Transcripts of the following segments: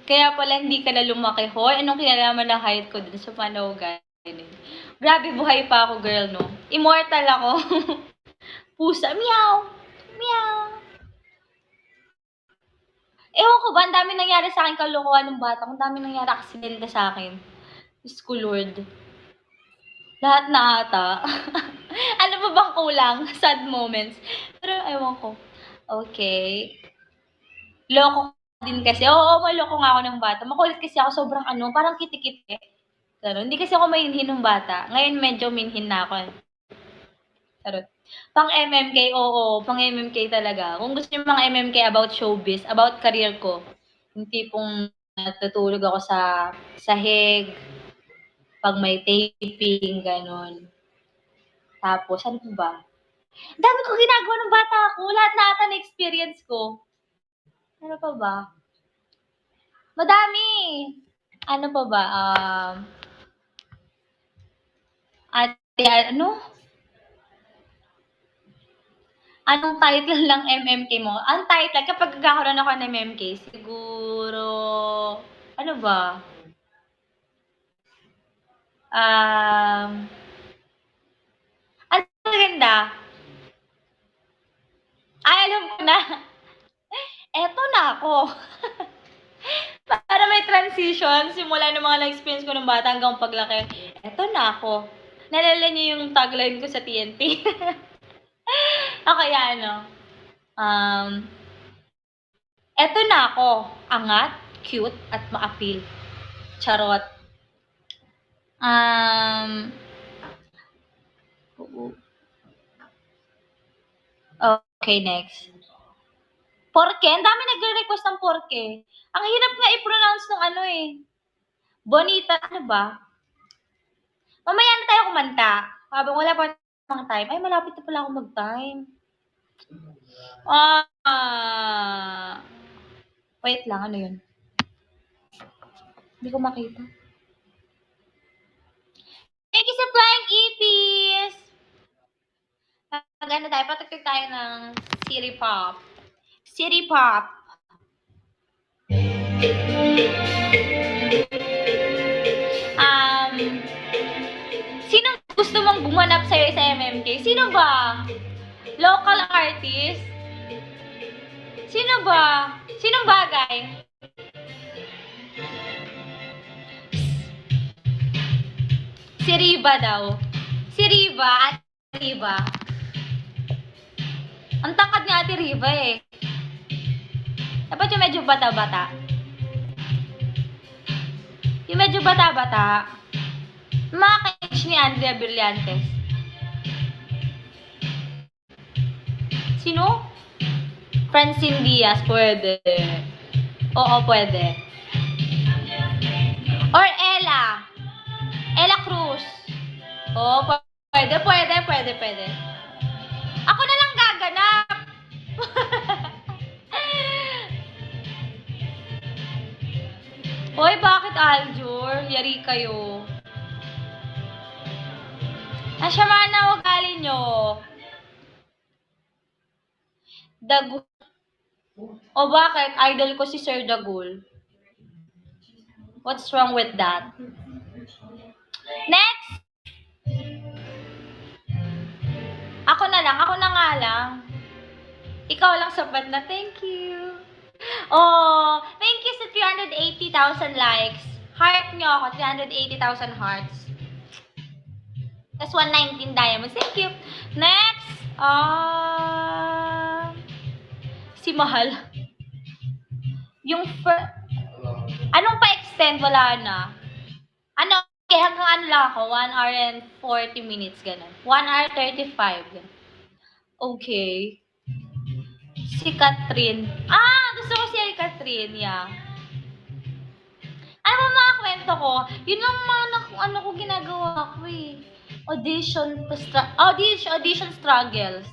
Kaya pala hindi ka na lumaki. Hoy, anong kinalaman ng height ko dun sa panawagan? Grabe, buhay pa ako, girl, no? Immortal ako. Pusa, meow! Meow! Ewan ko ba, ang dami nangyari sa akin kalokohan ng bata. Ang dami nangyari aksidente sa akin. Diyos ko, Lord. Lahat na ata. Ano pa bang kulang? Sad moments. Pero ewan ko. Okay. Loko din kasi. Oo, maloko nga ako ng bata. Makulit kasi ako, sobrang parang kitikit eh. Gano'n. Hindi kasi ako mainhin ng bata. Ngayon medyo minhin na ako. Charot. Pang MMK, oo. Pang MMK talaga. Kung gusto niyo mga MMK about showbiz, about career ko, yung tipong natutulog ako sa sahig, pag may taping, gano'n. Tapos, ano pa ba? Ang dami kong ginagawa ng bata ako. Lahat na ata na-experience ko. Ano pa ba? Madami! Ano pa ba? Ano? Anong title ng MMK mo? Ang title, kapag nagkakaroon ako ng MMK, siguro, ano ba? Ano maganda? Ay, alam ko na. Eto na ako. Para may transition, simula ng mga na-experience ko ng bata hanggang paglaki. Eto na ako. Nalala niyo yung tagline ko sa TNT? O kaya ano, um, eto na ako. Angat, cute, at maapil. Charot. Okay, next. Porke? Ang dami nagre-request ng porke. Ang hirap nga i-pronounce ng Bonita, ano ba? Mamaya na tayo kumanta. Habang wala pa namang time. Ay, malapit na pala ako mag-time. Wait lang, ano yun? Hindi ko makita. Thank you sa flying ipis! Mag-ano tayo, patagtag tayo ng City Pop. City Pop. Sino gusto mong gumanap sa'yo sa MMK? Sino ba? Local artist? Sino ba? Sinong bagay? Si Riva daw. Si Riva at Riva. Ang tangkad ni Ate Riva eh. Dapat yung medyo bata-bata. Yung medyo bata-bata. Mga ka-age ni Andrea Brillantes. Sino? Francine Diaz, pwede. Oo, pwede. Or Ella. Ella Cruz. Oo, pwede. Ako na lang gaganap. Hoy, bakit Aljur? Yari kayo. Asya mana ugali nyo. Dagul. O bakit? Idol ko si Sir Dagul. What's wrong with that? Next! Ako na nga lang. Ikaw lang sapat na. Thank you. Oh, thank you sa 380,000 likes. Heart nyo ako, 380,000 hearts. That's 119 diamonds. Thank you. Next, si Mahal. Yung anong pa-extend? Wala na. Okay, hanggang lang ako, 1 hour and 40 minutes, ganun. 1 hour 35, ganun. Okay. Si Catherine. Gusto ko si Catherine, yeah. Ano mga kwento ko? Yun lang mga ko ginagawa ko eh. Audition struggles.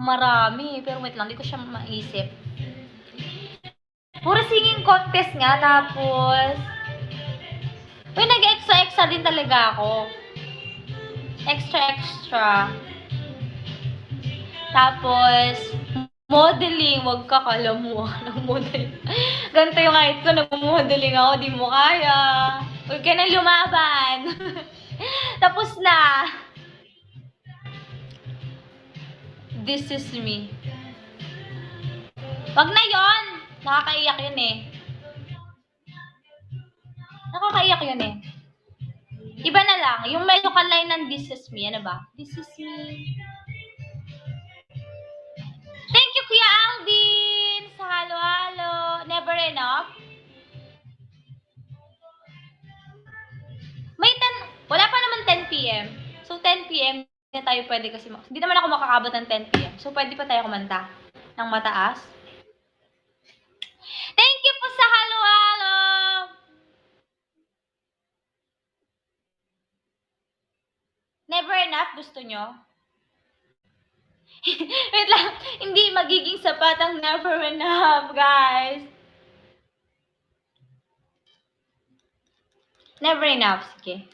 Marami. Pero wait lang, di ko siya maisip. Puro singing contest nga, tapos nag-extra din talaga ako. Extra. Tapos, Modeling, wag ka, kala mo ng modeling. Ganito yung height ko, nag-modeling ako, di mo kaya. Huwag ka na lumaban. Tapos na. This is me. Wag na yon. Nakakaiyak yun eh. Nakakaiyak yun eh. Iba na lang. Yung medyo kalay ng this is me. Ano ba? This is me. Thank you, Kuya Alvin! Sa halo-halo. Never enough. Wala pa naman 10 p.m. So, 10 p.m. na tayo pwede kasi, hindi naman ako makakabot ng 10 p.m. So, pwede pa tayo kumanta ng mataas. Thank you po sa halo-halo! Never enough, gusto nyo? Wait lang, hindi magiging sapat ang never enough, guys. Never enough, sige.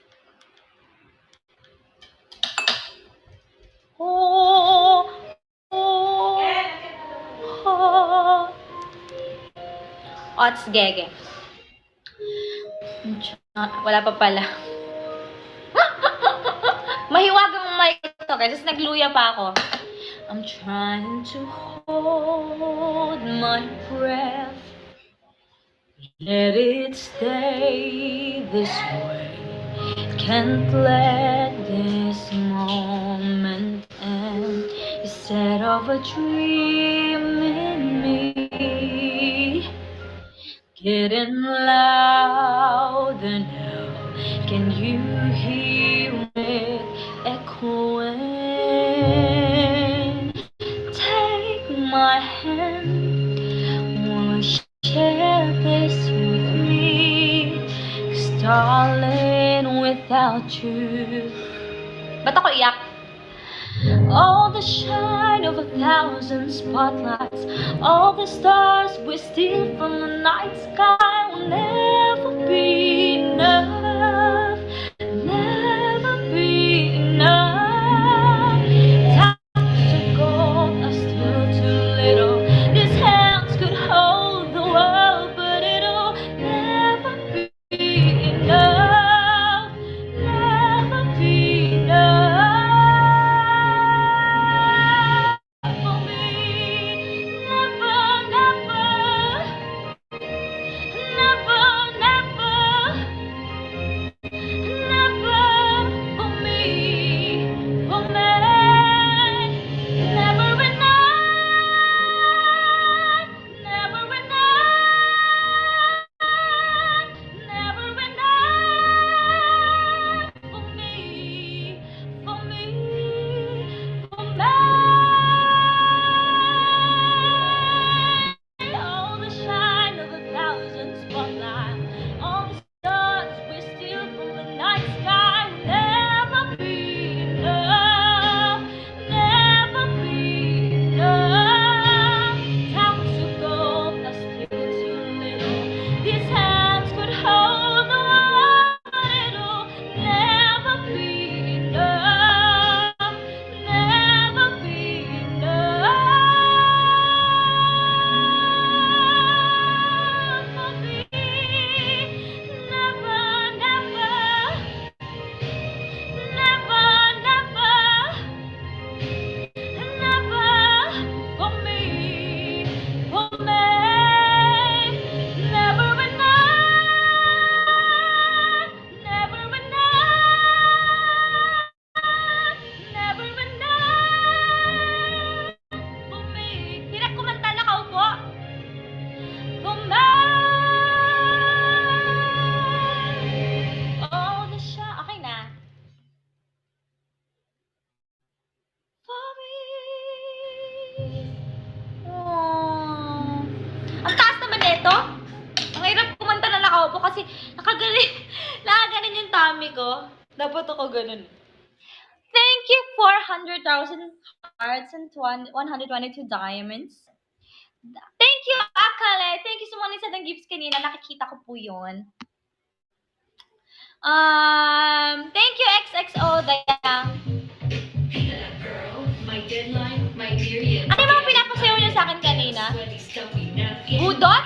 Oh, oh, oh. Ots gege. Wala pa pala. Mahiwagang mic ito, guys. Tapos nagluya pa ako. I'm trying to hold my breath. Let it stay this way. Can't let this moment end. Instead of a dream in me, getting louder now. Can you hear it echoing? Take my hand, wanna share this with me. 'Cause darling, without you. Ba't ako iyak? All the shine of 1,000 spotlights, all the stars we steal from the night sky will never be enough, never be enough. Times of gold are still too little. These hands could hold the world, but it'll never be enough, never be enough. Ang taas naman nito. Ang hirap kumanta na nakaupo kasi nakaganin yung tummy ko. Dapat ako ganun. Thank you for 100,000 hearts and 122 diamonds. Thank you, Akale. Thank you sa mga nisa ng gifts kanina. Nakikita ko po yun. Thank you, XXO, Dayang. Ano yung mga pinapasayo sayaw niyo sa akin kanina? Budot?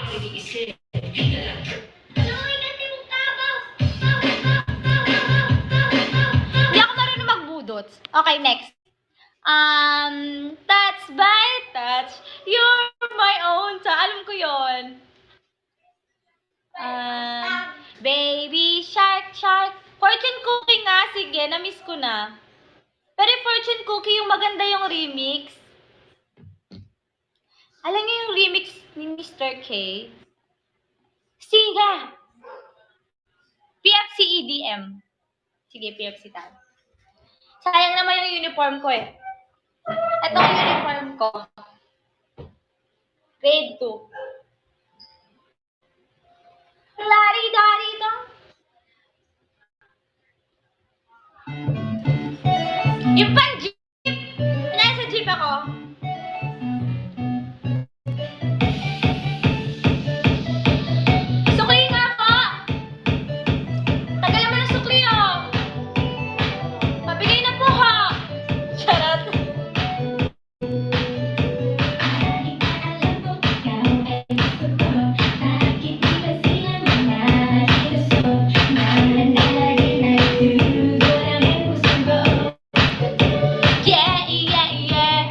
Hindi ako marunong magbudot. Okay, next. Touch by touch, you're my own. Alam ko yon. Baby shark, shark. Fortune cookie nga, sige, na-miss ko na. Pero fortune cookie, yung maganda yung remix. Alam niyo yung remix ni Mr. K? Siga! PFC EDM. Sige, PFC tayo. Sayang naman yung uniform ko eh. Ito yung uniform ko. Grade 2. Lari-dari dong. Yung pan-jeep! Nasa jeep ako. Sukli nga po! Tagal naman ng sukli oh! Pabigay na po ha! Charot! Yeah, yeah, yeah!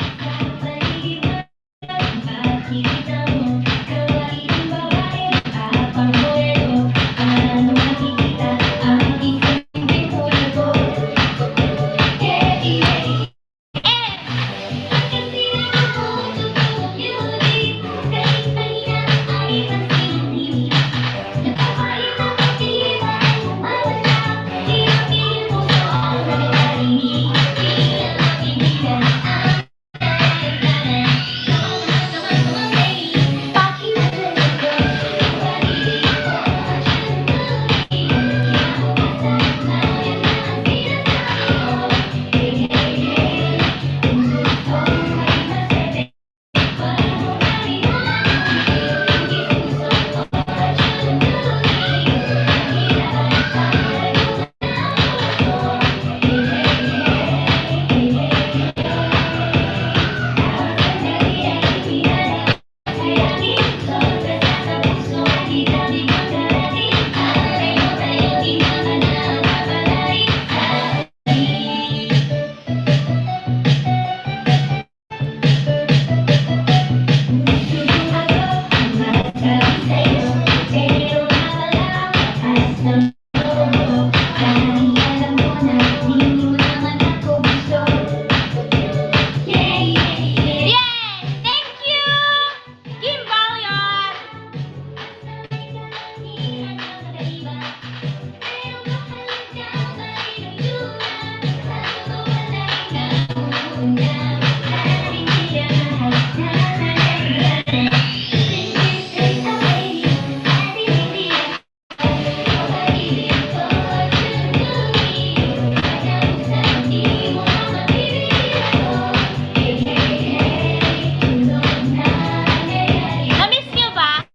Na-miss niyo ba?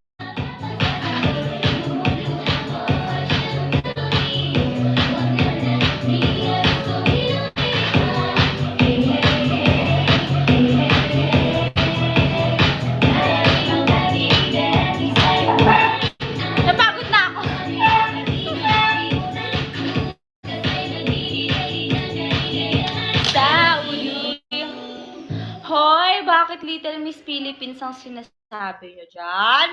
Napagod na ako. Saudi. Hoy, bakit Little Miss Philippines ang sinasabi niyo dyan?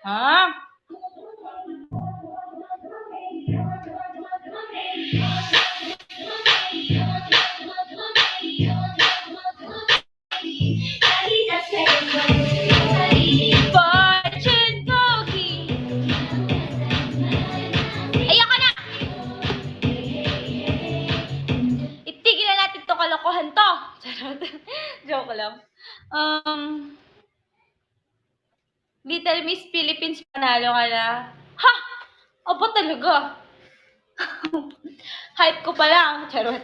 Ha? Fortune cookie. Ayoko na! Itigil na natin to kalokohan to. Charot. Joke lang. Little Miss Philippines, panalo ka na. Ha! Aba talaga. Hype ko pa lang. Charot.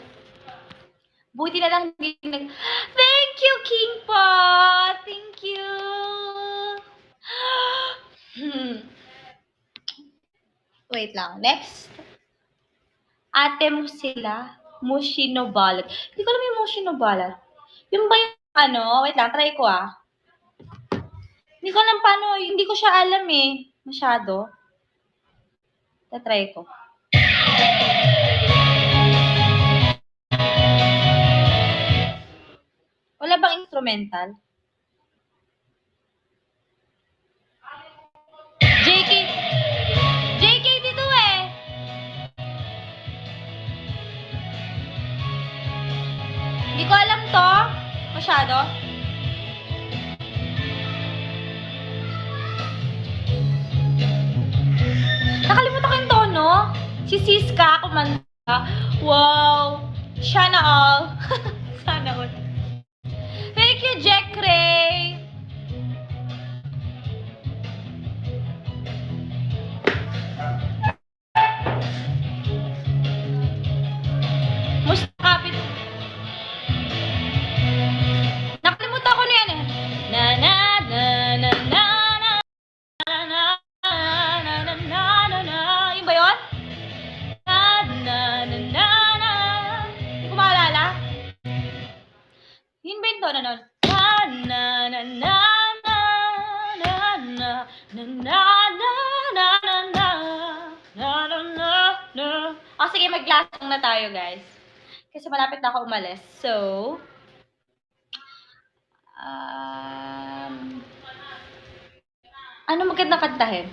Buti na lang hindi nag... Thank you, King Po! Thank you! Wait lang. Next. Ate mo sila. Mushino Balat. Hindi ko alam yung Mushino Balat. Yung ba yung ano? Wait lang. Try ko ah. Hindi ko alam paano, hindi ko siya alam eh. Masyado. Ta-try ko. Wala bang instrumental? JK, JK dito eh. Hindi ko alam to. Masyado. Nakalimutan ko yung tono. Si Siska kumanta. Wow. Sana all. Sana all. Thank you, Jack Ray. Mustakapit. Nakalimutan ko na yan eh. Na na na na na na na na na na na na. Yun ba yun? Na na na na na. Hindi ko maalala. Yun ba yung tono nun? Na na na na na na na na na na na na na na na na. O sige, maglasang na tayo guys. Kasi malapit na ako umalis. So, ano magandang kantahin?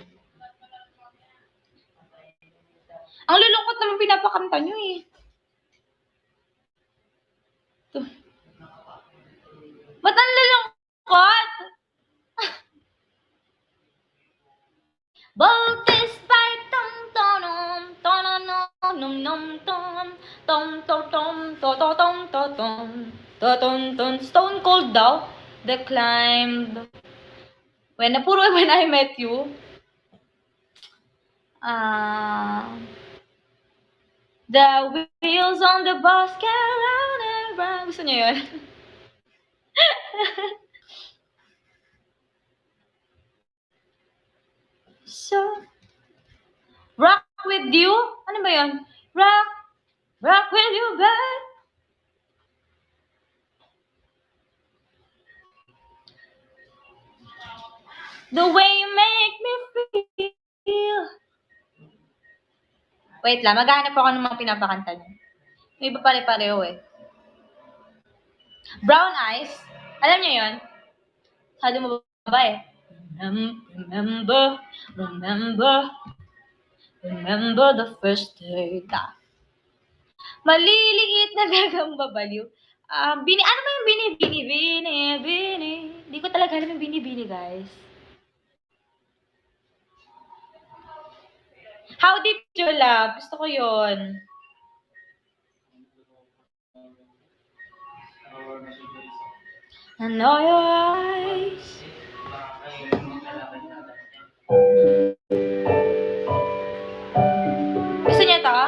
Ang lulungkot naman pinapakanta nyo eh. Ba't ang lulungkot? Both this pipe tom tonom tononom nom tom tom tom tom to to tom to tom to tom tom. Stone Cold daw. The Climb. When I Met You. The wheels on the bus go round and round. Gusto niyo yun? So, rock with you? Ano ba yun? Rock with you, babe. The way you make me feel. Wait lang, maghanap ako ng mga pinapakanta niyo. May iba pare-pareho eh. Brown Eyes. Alam niyo yun? Sabi mo ba eh? Remember the first day. Maliliit na gagamba baliw. Ano ba yung bini? Hindi ko talaga alam yung bini, guys. How deep your love? Gusto ko yun. I know your eyes. Gusto niya to?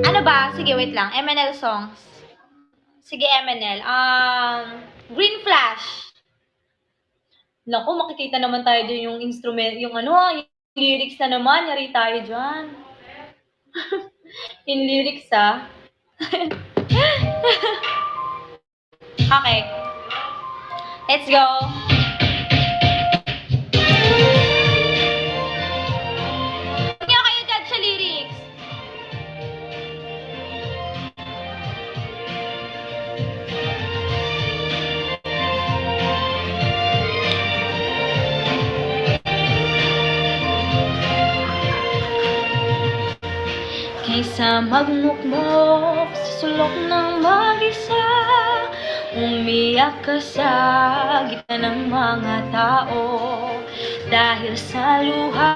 Ano ba? Sige, wait lang. MNL songs. Sige, MNL. Green Flash. Naku, makikita naman tayo dyan yung instrument, yung lyrics na naman. Yari tayo dyan. Yung lyrics, Okay. Let's go. Hindi ako kayo judge sa lyrics. Kaysa magmukmok sa sulok ng mag-isa, umiyak ka sa gitna ng mga tao. Dahil sa luha,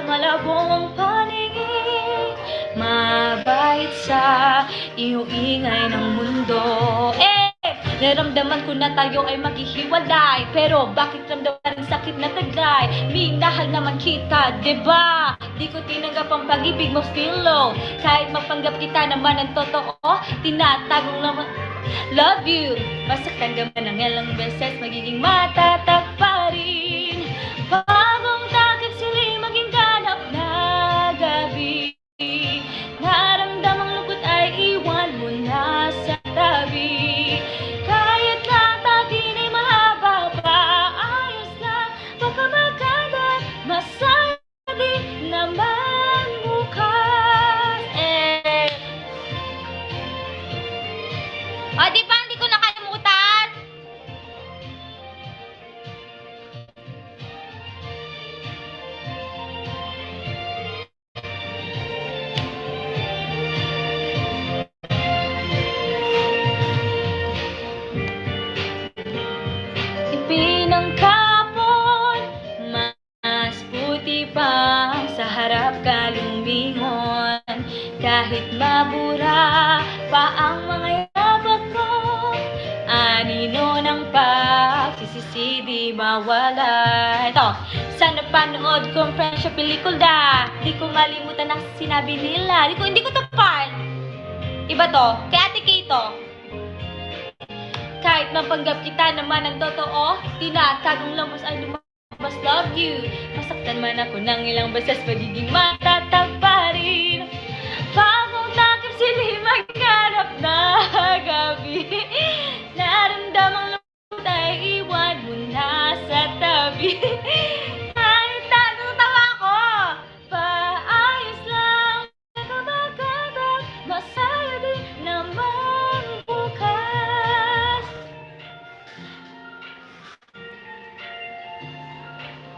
malabong ang paningin, mabait sa iyong ingay ng mundo. Naramdaman ko na tayo ay maghihiwalay, pero bakit ramdaman ng sakit na taglay? Minahal naman kita, diba? Di ko tinanggap ang pag-ibig mo, feel low. Kahit magpanggap kita naman ang totoo, tinatagong naman love you. Masaktan ka man ng ilang beses, magiging matatag pa rin. Bagong takip sili, maging ganap na gabi. Naramdamang lungkot ay iwan mo na sa tabi. Tupi ng kapon, mas puti pa sa harap ka lumingon. Kahit mabura pa ang mga yabag mo, anino ng pagsisisi di mawala. Ito, sa napanood kong friendship pelikula, di ko malimutan ang sinabi nila. Hindi ko to part. Iba to, kay Ate Kay to. Kahit mapanggap kita naman ang totoo, tinatagong lambos ay lumabas, love you. Masaktan man ako ng ilang beses, pagiging matatag pa rin. Bagong takip silim ang ganap na gabi. Naramdamang lambot ay iwan mo na sa tabi. Kahit natutawa ko, paayos lang. Kumagandang masaya din naman bukas.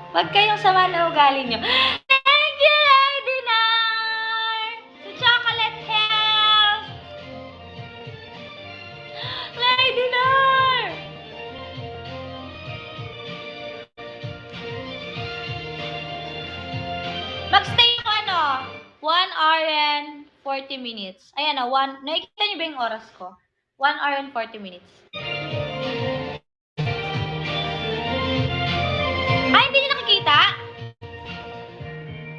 Huwag kayong sama na ugali nyo. Thank you, Lady Nar! Sa Chocolate Health! Lady Nar! Magstay ko 1 hour and 40 minutes. Ayan nakikita nyo ba yung oras ko? 1 hour and 40 minutes. Hindi nyo nakikita?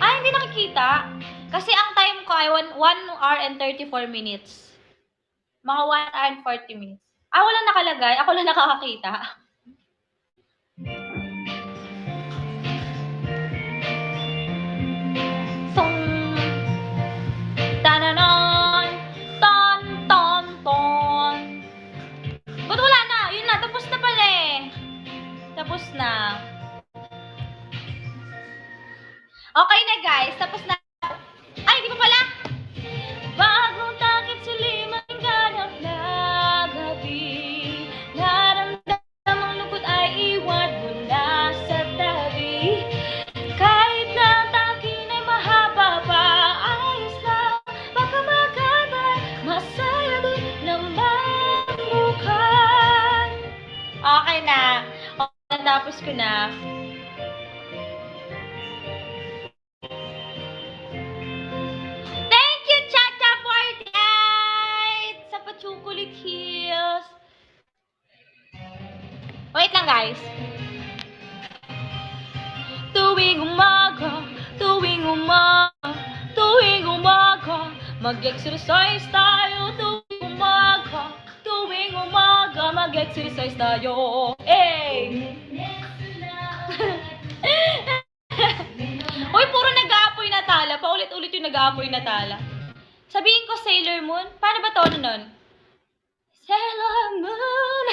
Hindi nakikita? Kasi ang time ko ay 1 hour and 34 minutes. Mga 1 hour and 40 minutes. Walang nakalagay. Ako lang nakakakita. Tananon! Ton, ton, ton. Ba't wala na? Yun na, tapos na pala eh. Tapos na. Okay na guys, tapos na. Di pa pala. Bagong takip silim ang ganap na gabi. Naramdamang lungkot ay iwan mo na sa tabi. Kahit na takin ay mahaba pa, ayos lang. Baka maganda, masaya din naman bukas. Okay na. Natapos ko na. Thank you, Chacha 48! Sa pa-chocolate heels. Wait lang, guys. Tuwing umaga, mag-exercise tayo. Tuwing umaga, mag-exercise tayo. Hey! Uy, puro nag-aapoy na tala. Paulit-ulit yung nag-aapoy na tala. Sabihin ko Sailor Moon. Paano ba tono nun? Sailor Moon!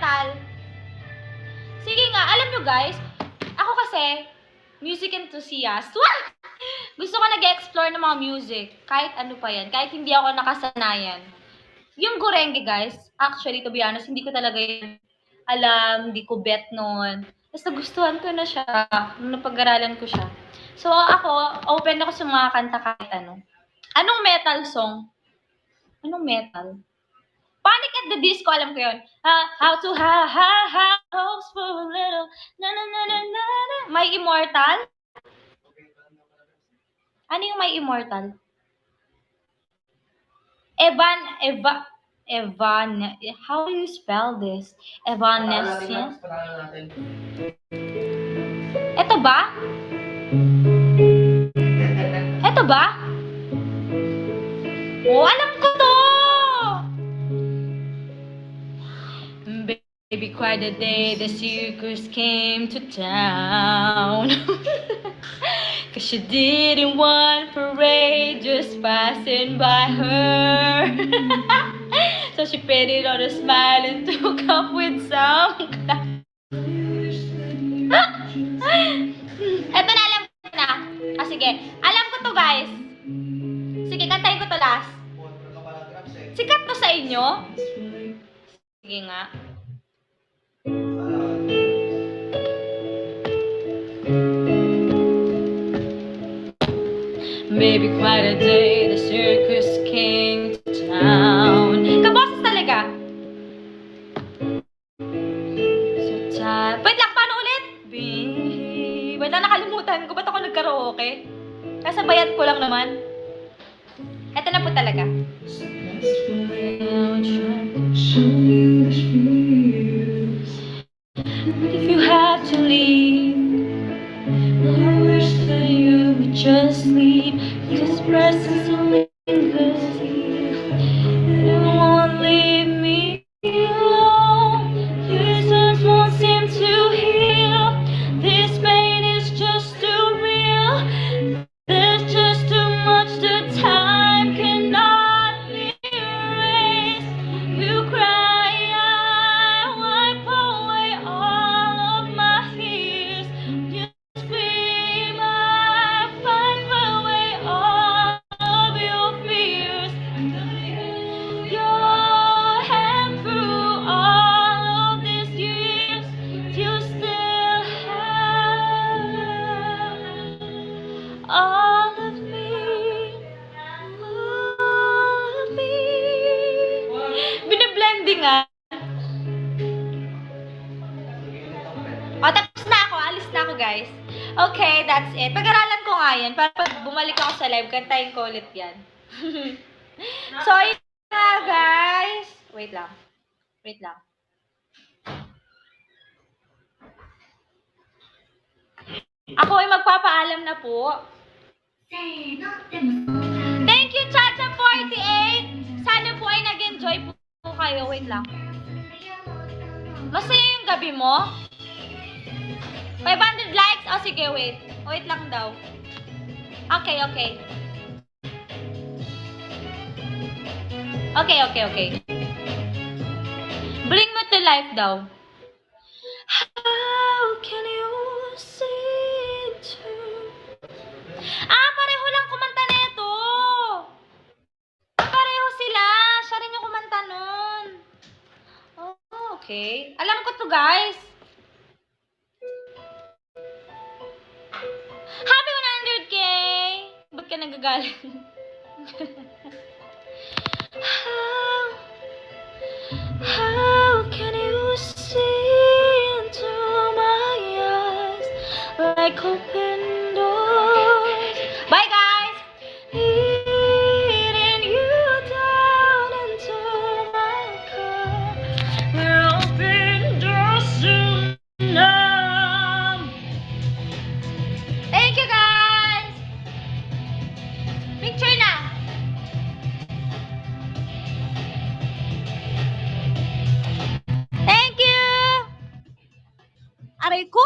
metal. Sige nga, alam nyo guys, ako kasi, music enthusiast. Gusto ko nag-explore ng mga music. Kahit ano pa yan. Kahit hindi ako nakasanayan. Yung gurenge guys, actually to be honest, hindi ko talaga yun alam, hindi ko bet noon. Tapos nagustuhan ko na siya nung napag-aralan ko siya. So ako, open ako sa mga kanta kahit ano. Anong metal song? Anong metal? Panic at the Disco, alam ko yun. How to hopes for a little, na na na na na na. My Immortal? Ano yung My Immortal? Evan, how do you spell this? Evanescence? Ito ba? Ito ba? Oh, alam ko to! Baby, quite the day the circus came to town. Cause she didn't want parade just passing by her. So she painted on a smile and took up with some clown. Eto na, alam ko na. Sige. Alam ko to, guys. Sige, kantayin ko to last. Sikat to sa inyo? Sige nga. Maybe quite a day the circus came to town. Kaboses talaga. So tired. Wait lang, paano ulit? Wait lang, nakalimutan ko. Ba't ako nagkaraoke? Kasabayan ko lang naman. Eto na po talaga. If you had to leave, I wish that you would just leave. Cause presence lingers here. You won't leave me alone. These words won't seem to heal. This pain is just too real. There's just too much that time cannot erase. You cry, I wipe away all of my fears. You scream, I fight away all of your fears. Your hand through all of these years, you still have all of me, all of me. Bine-blending ah. O, tapos na ako. Alis na ako, guys. Okay, that's it. Pag-aralan ko nga yan. Para pag bumalik ako sa live, kantahin ko ulit yan. So, yun na, guys. Wait lang. Wait lang. Ako ay magpapaalam na po. Thank you, Chacha48! Sana po ay nag-enjoy po kayo. Wait lang. Masaya yung gabi mo? 500 likes? O sige, wait. Wait lang daw. Okay. Okay. Bring me to life daw. How can you see to... pareho lang kumanta neto. Pareho sila. Siya rin yung kumanta nun. Oh, okay. Alam ko to, guys. Happy 100K! Ba't ka nagagalit? How can you see into my eyes like open doors? Bye, guys! Leading you down into my car where open doors soon numb. Thank you, guys! Picture na! Thank you! Aray ko!